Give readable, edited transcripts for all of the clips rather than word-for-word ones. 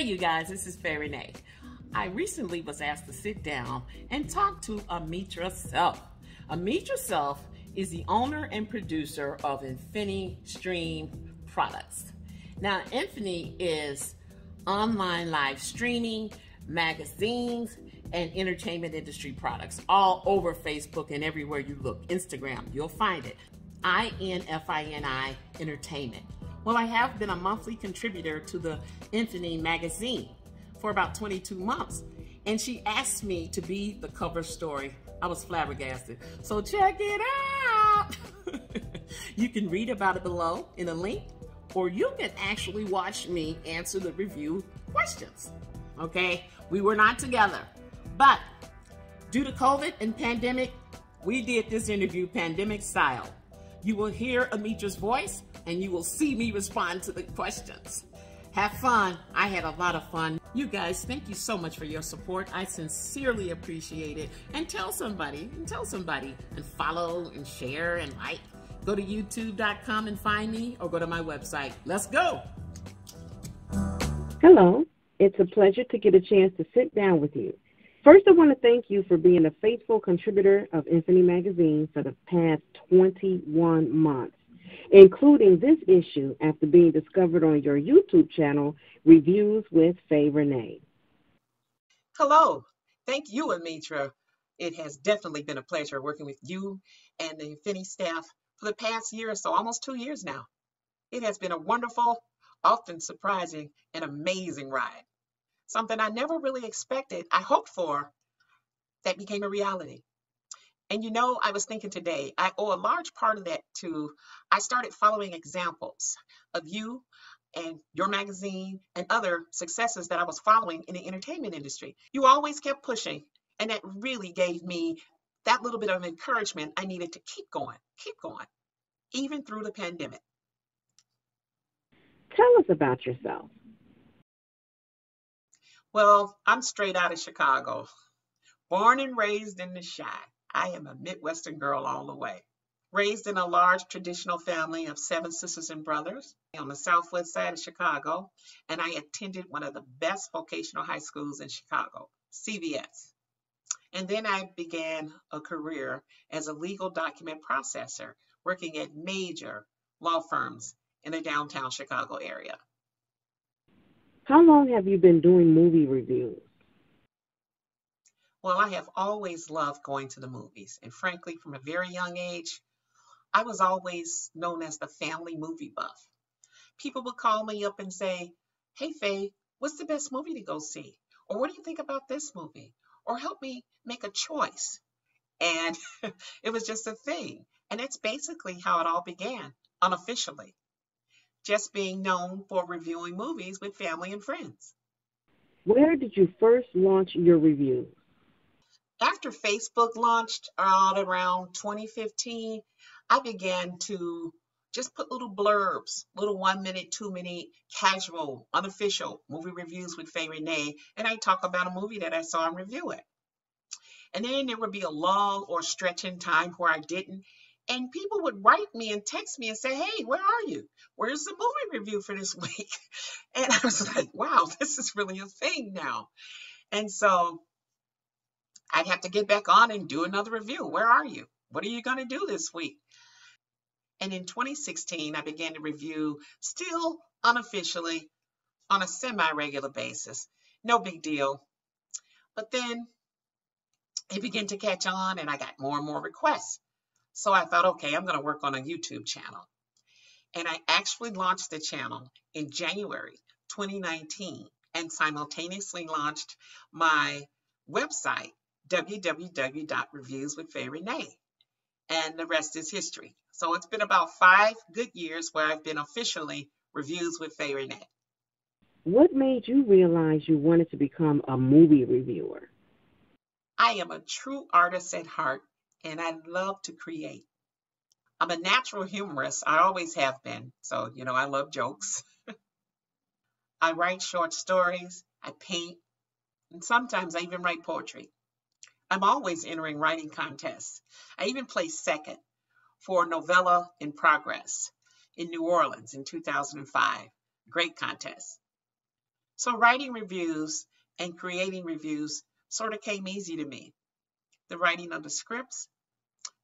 Hey you guys, this is Faye Renee. I recently was asked to sit down and talk to Amitra Self. Amitra Self is the owner and producer of Infini stream products. Now, Infini is online live streaming, magazines, and entertainment industry products all over Facebook and everywhere you look. Instagram, you'll find it. INFINI Entertainment. Well, I have been a monthly contributor to the Infini magazine for about 22 months. And she asked me to be the cover story. I was flabbergasted. So check it out. You can read about it below in a link, or you can actually watch me answer the review questions. Okay, we were not together, but due to COVID and pandemic, we did this interview pandemic style. You will hear Amitra's voice and you will see me respond to the questions. Have fun. I had a lot of fun. You guys, thank you so much for your support. I sincerely appreciate it. And tell somebody, and follow and share and like. Go to youtube.com and find me, or go to my website. Let's go. Hello. It's a pleasure to get a chance to sit down with you. First, I want to thank you for being a faithful contributor of Infini Magazine for the past 21 months, including this issue after being discovered on your YouTube channel, Reviews with Faye Renee. Hello. Thank you, Amitra. It has definitely been a pleasure working with you and the Infini staff for the past year or so, almost 2 years now. It has been a wonderful, often surprising, and amazing ride. Something I never really expected, I hoped for, that became a reality. And you know, I was thinking today, I owe a large part of that to, I started following examples of you and your magazine and other successes that I was following in the entertainment industry. You always kept pushing, and that really gave me that little bit of encouragement I needed to keep going, even through the pandemic. Tell us about yourself. Well, I'm straight out of Chicago, born and raised in the Chi. I am a Midwestern girl all the way. Raised in a large traditional family of 7 sisters and brothers on the southwest side of Chicago, and I attended one of the best vocational high schools in Chicago, CVS. And then I began a career as a legal document processor, working at major law firms in the downtown Chicago area. How long have you been doing movie reviews? Well, I have always loved going to the movies. And frankly, from a very young age, I was always known as the family movie buff. People would call me up and say, "Hey, Faye, what's the best movie to go see? Or what do you think about this movie? Or help me make a choice." And it was just a thing. And that's basically how it all began, unofficially. Just being known for reviewing movies with family and friends. Where did you first launch your reviews? After Facebook launched around 2015, I began to just put little blurbs, little 1 minute, 2 minute, casual, unofficial movie reviews with Faye Renee, and I talk about a movie that I saw and review it. And then there would be a lull or stretch in time where I didn't. And people would write me and text me and say, "Hey, where are you? Where's the movie review for this week?" And I was like, wow, this is really a thing now. And so I'd have to get back on and do another review. Where are you? What are you going to do this week? And in 2016, I began to review, still unofficially, on a semi-regular basis. No big deal. But then it began to catch on and I got more and more requests. So I thought, okay, I'm going to work on a YouTube channel. And I actually launched the channel in January 2019 and simultaneously launched my website, www.reviewswithfayerenee. And the rest is history. So it's been about 5 good years where I've been officially Reviews with Faye Renee. What made you realize you wanted to become a movie reviewer? I am a true artist at heart, and I love to create. I'm a natural humorist. I always have been. So, you know, I love jokes. I write short stories. I paint. And sometimes I even write poetry. I'm always entering writing contests. I even placed second for a novella in progress in New Orleans in 2005. Great contest. So writing reviews and creating reviews sort of came easy to me. The writing of the scripts,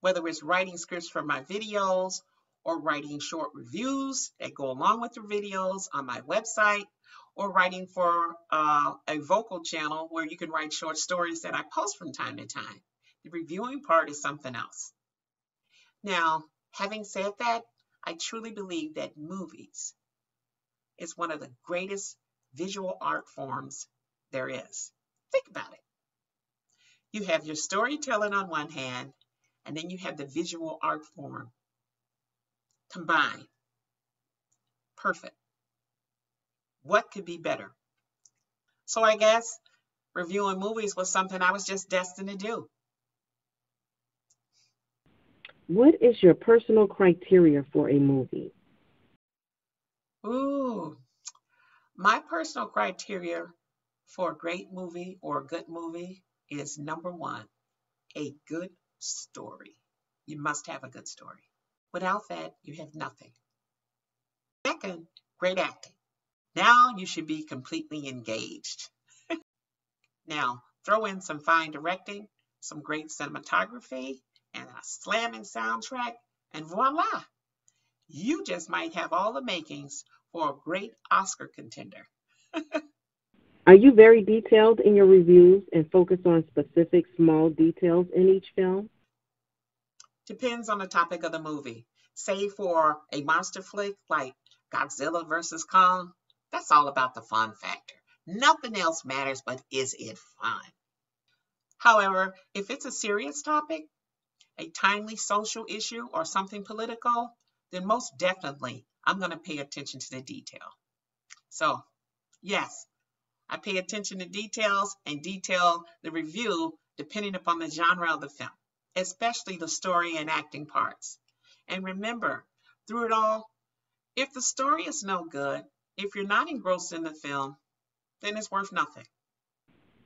whether it's writing scripts for my videos or writing short reviews that go along with the videos on my website, or writing for a vocal channel where you can write short stories that I post from time to time. The reviewing part is something else. Now, having said that, I truly believe that movies is one of the greatest visual art forms there is. Think about it. You have your storytelling on one hand, and then you have the visual art form combined. Perfect. What could be better? So I guess reviewing movies was something I was just destined to do. What is your personal criteria for a movie? Ooh, my personal criteria for a great movie or a good movie is number one, a good story. You must have a good story. Without that, you have nothing. Second, great acting. Now you should be completely engaged. Now, throw in some fine directing, some great cinematography, and a slamming soundtrack, and voila! You just might have all the makings for a great Oscar contender. Are you very detailed in your reviews and focus on specific small details in each film? Depends on the topic of the movie. Say for a monster flick like Godzilla versus Kong, that's all about the fun factor. Nothing else matters but is it fun? However, if it's a serious topic, a timely social issue, or something political, then most definitely I'm going to pay attention to the detail. So, yes, I pay attention to details and detail the review depending upon the genre of the film, especially the story and acting parts. And remember, through it all, if the story is no good, if you're not engrossed in the film, then it's worth nothing.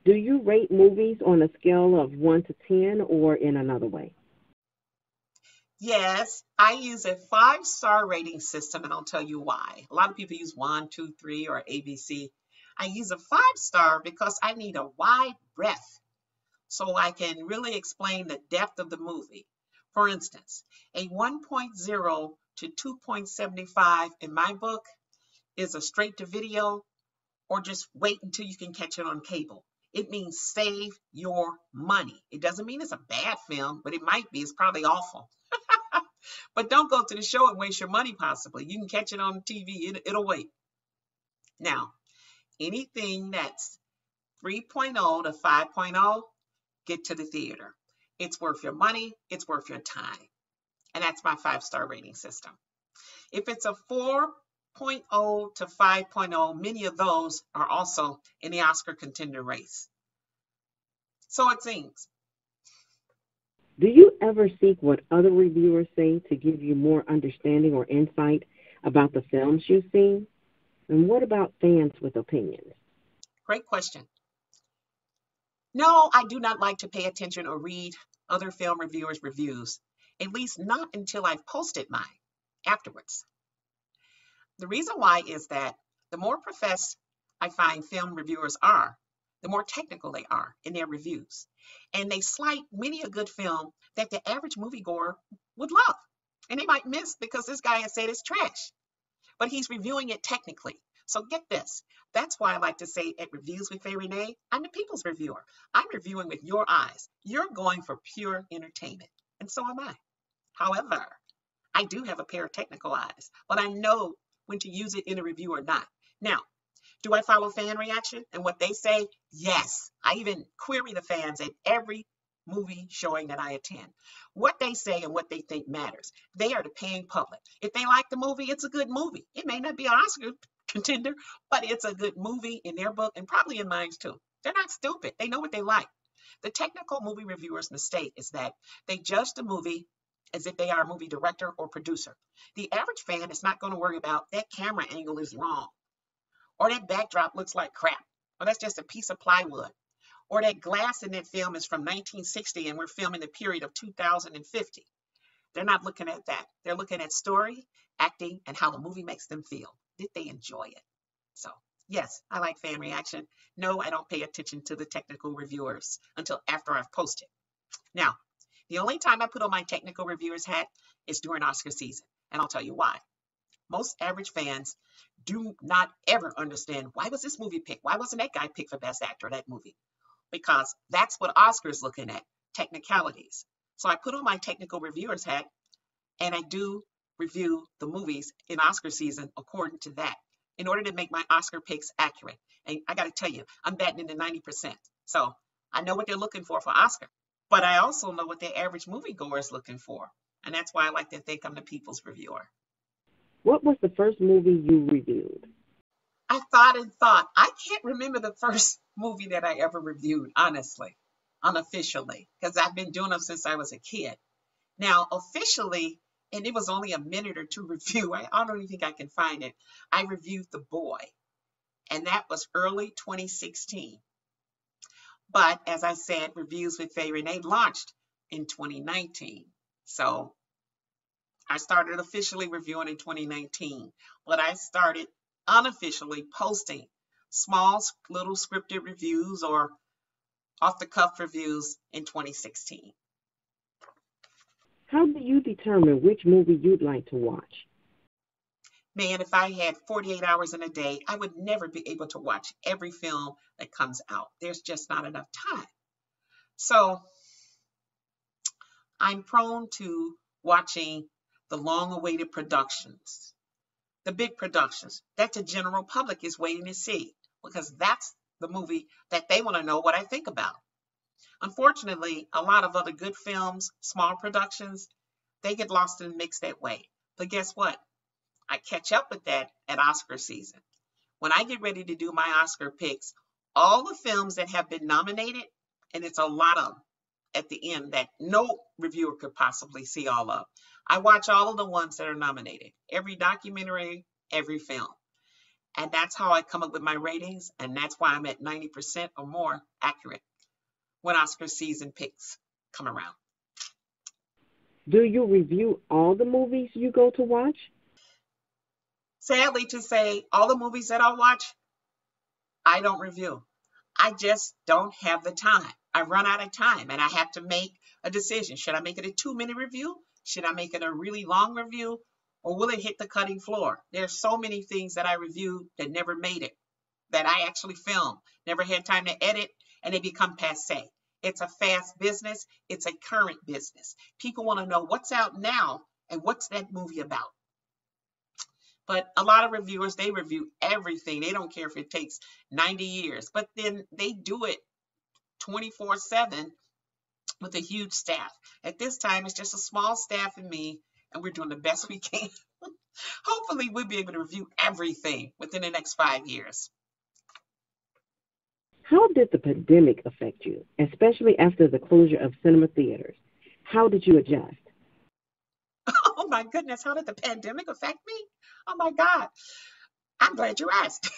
Do you rate movies on a scale of 1 to 10 or in another way? Yes, I use a 5-star rating system, and I'll tell you why. A lot of people use 1, 2, 3, or ABC. I use a 5-star because I need a wide breadth so I can really explain the depth of the movie. For instance, a 1.0 to 2.75 in my book is a straight to video, or just wait until you can catch it on cable. It means save your money. It doesn't mean it's a bad film, but it might be. It's probably awful. But don't go to the show and waste your money possibly. You can catch it on TV. It'll wait. Now, anything that's 3.0 to 5.0, get to the theater. It's worth your money. It's worth your time. And that's my 5-star rating system. If it's a 4.0 to 5.0, many of those are also in the Oscar contender race. So it seems. Do you ever seek what other reviewers say to give you more understanding or insight about the films you've seen? And what about fans with opinions? Great question. No, I do not like to pay attention or read other film reviewers' reviews, at least not until I've posted mine afterwards. The reason why is that the more professed I find film reviewers are, the more technical they are in their reviews. And they slight many a good film that the average moviegoer would love. And they might miss because this guy has said it's trash, but he's reviewing it technically. So get this. That's why I like to say at Reviews with Faye Renee, I'm the people's reviewer. I'm reviewing with your eyes. You're going for pure entertainment, and so am I. However, I do have a pair of technical eyes, but I know when to use it in a review or not. Now, do I follow fan reaction and what they say? Yes. I even query the fans at every movie showing that I attend. What they say and what they think matters. They are the paying public. If they like the movie, it's a good movie. It may not be an Oscar contender, but it's a good movie in their book and probably in mine too. They're not stupid. They know what they like. The technical movie reviewer's mistake is that they judge the movie as if they are a movie director or producer. The average fan is not going to worry about that camera angle is wrong, or that backdrop looks like crap, or that's just a piece of plywood, or that glass in that film is from 1960 and we're filming the period of 2050. They're not looking at that. They're looking at story, acting, and how the movie makes them feel. Did they enjoy it? So, Yes, I like fan reaction. No, I don't pay attention to the technical reviewers until after I've posted. Now, the only time I put on my technical reviewer's hat is during Oscar season, and I'll tell you why. Most average fans do not ever understand why was this movie picked? Why wasn't that guy picked for Best Actor of that movie? Because that's what Oscar's looking at, technicalities. So I put on my technical reviewer's hat and I do review the movies in Oscar season according to that in order to make my Oscar picks accurate. And I got to tell you, I'm batting into 90%. So I know what they're looking for Oscar, but I also know what the average moviegoer is looking for. And that's why I like to think I'm the people's reviewer. What was the first movie you reviewed? I thought and thought. I can't remember the first movie that I ever reviewed, honestly, unofficially, because I've been doing them since I was a kid. Now, officially, and it was only a minute or two review, I don't even think I can find it. I reviewed The Boy, and that was early 2016. But as I said, Reviews with Faye Renee launched in 2019. So I started officially reviewing in 2019, but I started unofficially posting small little scripted reviews or off the cuff reviews in 2016. How do you determine which movie you'd like to watch? Man, if I had 48 hours in a day, I would never be able to watch every film that comes out. There's just not enough time. So I'm prone to watching the long-awaited productions, the big productions that the general public is waiting to see, because that's the movie that they want to know what I think about. Unfortunately, a lot of other good films, small productions, they get lost in the mix that way. But guess what? I catch up with that at Oscar season. When I get ready to do my Oscar picks, all the films that have been nominated, and it's a lot of them at the end that no reviewer could possibly see all of. I watch all of the ones that are nominated, every documentary, every film. And that's how I come up with my ratings, and that's why I'm at 90% or more accurate when Oscar season picks come around. Do you review all the movies you go to watch? Sadly to say, all the movies that I watch, I don't review. I just don't have the time. I run out of time and I have to make a decision. Should I make it a 2-minute review? Should I make it a really long review? Or will it hit the cutting floor? There's so many things that I reviewed that never made it, that I actually filmed, never had time to edit, and they become passe. It's a fast business. It's a current business. People want to know what's out now and what's that movie about. But a lot of reviewers, they review everything. They don't care if it takes 90 years, but then they do it 24/7 with a huge staff. At this time, it's just a small staff and me, and we're doing the best we can. Hopefully, we'll be able to review everything within the next 5 years. How did the pandemic affect you, especially after the closure of cinema theaters? How did you adjust? Oh my goodness, how did the pandemic affect me? Oh my God. I'm glad you asked.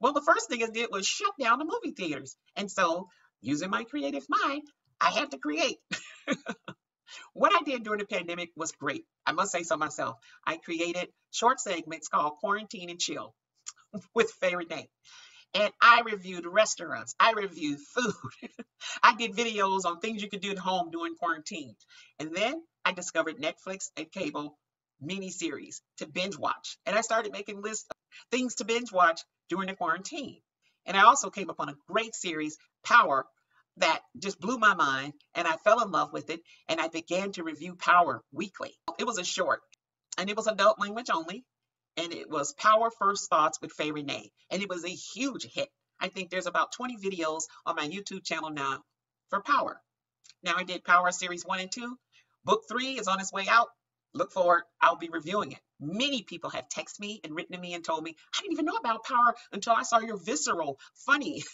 Well, the first thing it did was shut down the movie theaters. And so, using my creative mind, I had to create. What I did during the pandemic was great. I must say so myself. I created short segments called Quarantine and Chill with Faye Renee. And I reviewed restaurants. I reviewed food. I did videos on things you could do at home during quarantine. And then I discovered Netflix and cable miniseries to binge watch. And I started making lists of things to binge watch during the quarantine. And I also came upon a great series, Power, that just blew my mind. And I fell in love with it. And I began to review Power weekly. It was a short, and it was adult language only. And it was Power First Thoughts with Faye Renee. And it was a huge hit. I think there's about 20 videos on my YouTube channel now for Power. Now I did Power Series 1 and 2. Book 3 is on its way out. Look for it. I'll be reviewing it. Many people have texted me and written to me and told me, I didn't even know about Power until I saw your visceral, funny,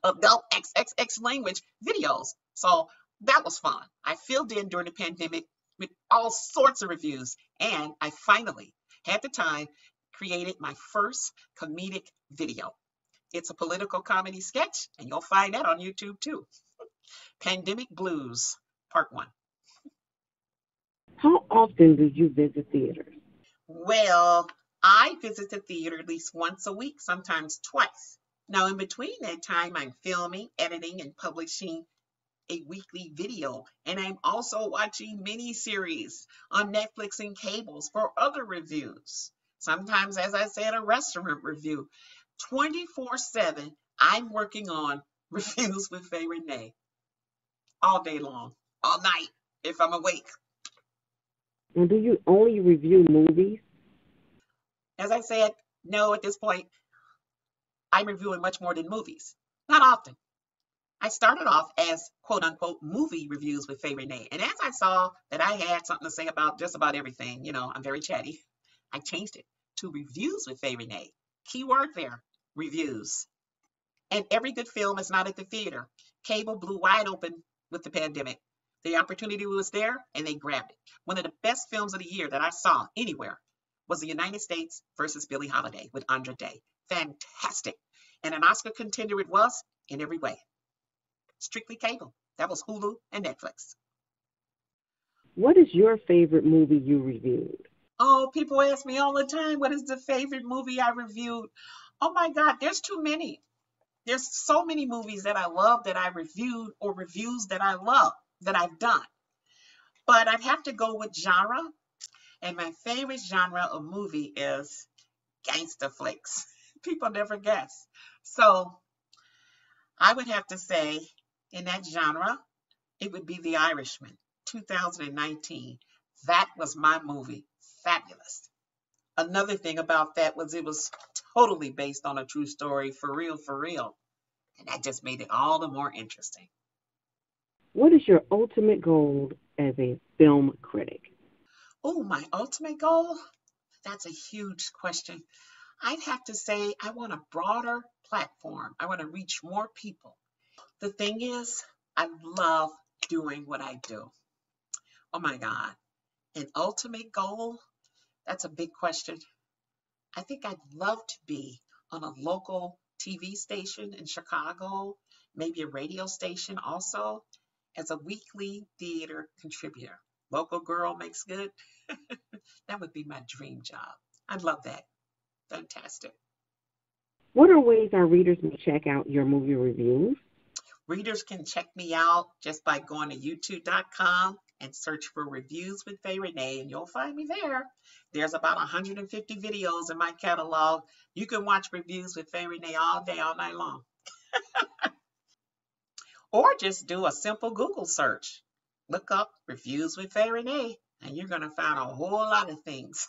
adult XXX language videos. So that was fun. I filled in during the pandemic with all sorts of reviews. And I finally had the time, created my first comedic video. It's a political comedy sketch, and you'll find that on YouTube too. Pandemic Blues, Part 1. How often do you visit theaters? Well, I visit the theater at least once a week, sometimes twice. Now, in between that time, I'm filming, editing, and publishing a weekly video. And I'm also watching mini-series on Netflix and cables for other reviews. Sometimes, as I said, a restaurant review. 24/7, I'm working on reviews with Faye Renee all day long, all night if I'm awake. And do you only review movies? As I said, no, at this point, I'm reviewing much more than movies. Not often. I started off as quote unquote movie reviews with Faye Renee. And as I saw that I had something to say about just about everything, I'm very chatty, I changed it to reviews with Faye Renee. Keyword there, reviews. And every good film is not at the theater. Cable blew wide open with the pandemic. The opportunity was there and they grabbed it. One of the best films of the year that I saw anywhere was The United States versus Billie Holiday with Andra Day. Fantastic. And an Oscar contender it was in every way. Strictly cable. That was Hulu and Netflix. What is your favorite movie you reviewed? Oh, people ask me all the time, what is the favorite movie I reviewed? Oh my God, there's too many. There's so many movies that I love that I reviewed or reviews that I love that I've done. But I'd have to go with genre. And my favorite genre of movie is gangster flicks. People never guess. So I would have to say in that genre, it would be The Irishman, 2019. That was my movie. Fabulous. Another thing about that was it was totally based on a true story, for real, for real. And that just made it all the more interesting. What is your ultimate goal as a film critic? Oh, my ultimate goal? That's a huge question. I'd have to say I want a broader platform. I want to reach more people. The thing is, I love doing what I do. Oh my God. An ultimate goal? That's a big question. I think I'd love to be on a local TV station in Chicago, maybe a radio station also, as a weekly theater contributor. Local girl makes good. That would be my dream job. I'd love that. Fantastic. What are ways our readers may check out your movie reviews? Readers can check me out just by going to youtube.com and search for Reviews with Faye Renee, and you'll find me there. There's about 150 videos in my catalog. You can watch Reviews with Faye Renee all day, all night long. Or just do a simple Google search. Look up Reviews with Faye Renee, and you're going to find a whole lot of things.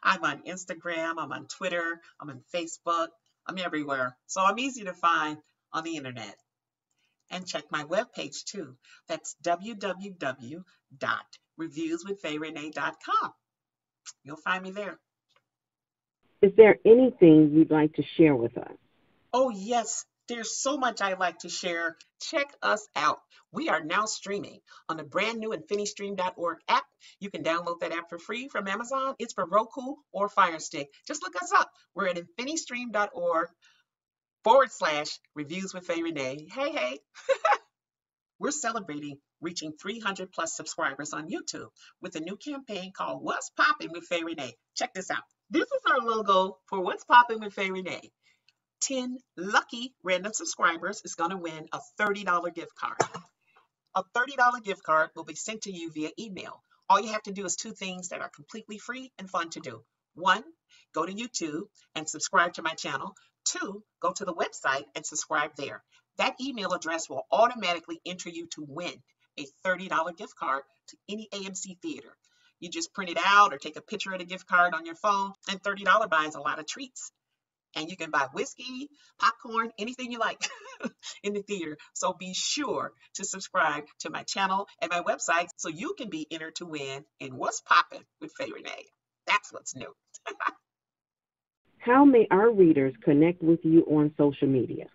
I'm on Instagram, I'm on Twitter, I'm on Facebook, I'm everywhere. So I'm easy to find on the internet. And check my webpage too. That's www.reviewswithfayerenee.com. You'll find me there. Is there anything you'd like to share with us? Oh, yes. There's so much I'd like to share. Check us out. We are now streaming on the brand new InfiniStream.org app. You can download that app for free from Amazon. It's for Roku or Fire Stick. Just look us up. We're at InfiniStream.org/Reviews with Faye Renee. Hey, hey. We're celebrating reaching 300 plus subscribers on YouTube with a new campaign called What's Poppin' with Faye Renee. Check this out. This is our logo for What's Poppin' with Faye Renee. 10 lucky random subscribers is going to win a $30 gift card. A $30 gift card will be sent to you via email. All you have to do is two things that are completely free and fun to do. One, go to YouTube and subscribe to my channel. Two, go to the website and subscribe there. That email address will automatically enter you to win a $30 gift card to any AMC theater. You just print it out or take a picture of the gift card on your phone, and $30 buys a lot of treats. And you can buy whiskey, popcorn, anything you like in the theater. So be sure to subscribe to my channel and my website so you can be entered to win in What's Poppin' with Faye Renee. That's what's new. How may our readers connect with you on social media?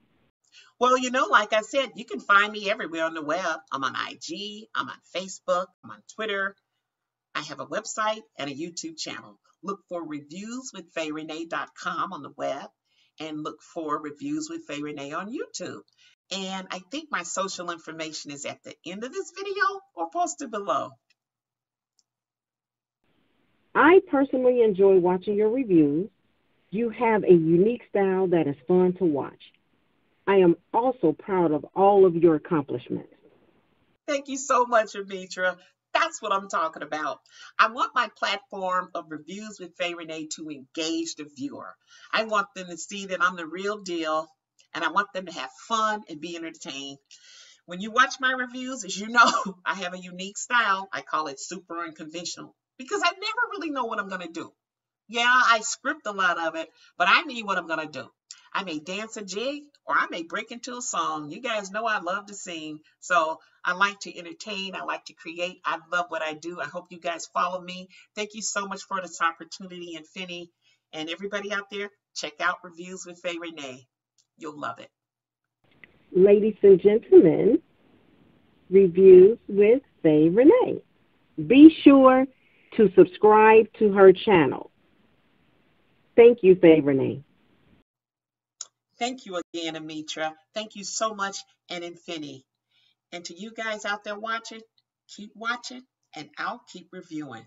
Well, like I said, you can find me everywhere on the web. I'm on IG, I'm on Facebook, I'm on Twitter. I have a website and a YouTube channel. Look for reviewswithfayerenee.com on the web and look for Reviews with Faye Renee on YouTube. And I think my social information is at the end of this video or posted below. I personally enjoy watching your reviews. You have a unique style that is fun to watch. I am also proud of all of your accomplishments. Thank you so much, Amitra. That's what I'm talking about. I want my platform of reviews with Faye Renee to engage the viewer. I want them to see that I'm the real deal, and I want them to have fun and be entertained. When you watch my reviews, as you know, I have a unique style. I call it super unconventional because I never really know what I'm going to do. Yeah, I script a lot of it, but I mean what I'm going to do. I may dance a jig or I may break into a song. You guys know I love to sing. So I like to entertain. I like to create. I love what I do. I hope you guys follow me. Thank you so much for this opportunity, Infini. And everybody out there, check out Reviews with Faye Renee. You'll love it. Ladies and gentlemen, reviews with Faye Renee. Be sure to subscribe to her channel. Thank you, Faye Renee. Thank you again, Amitra. Thank you so much, and Infini. And to you guys out there watching, keep watching, and I'll keep reviewing.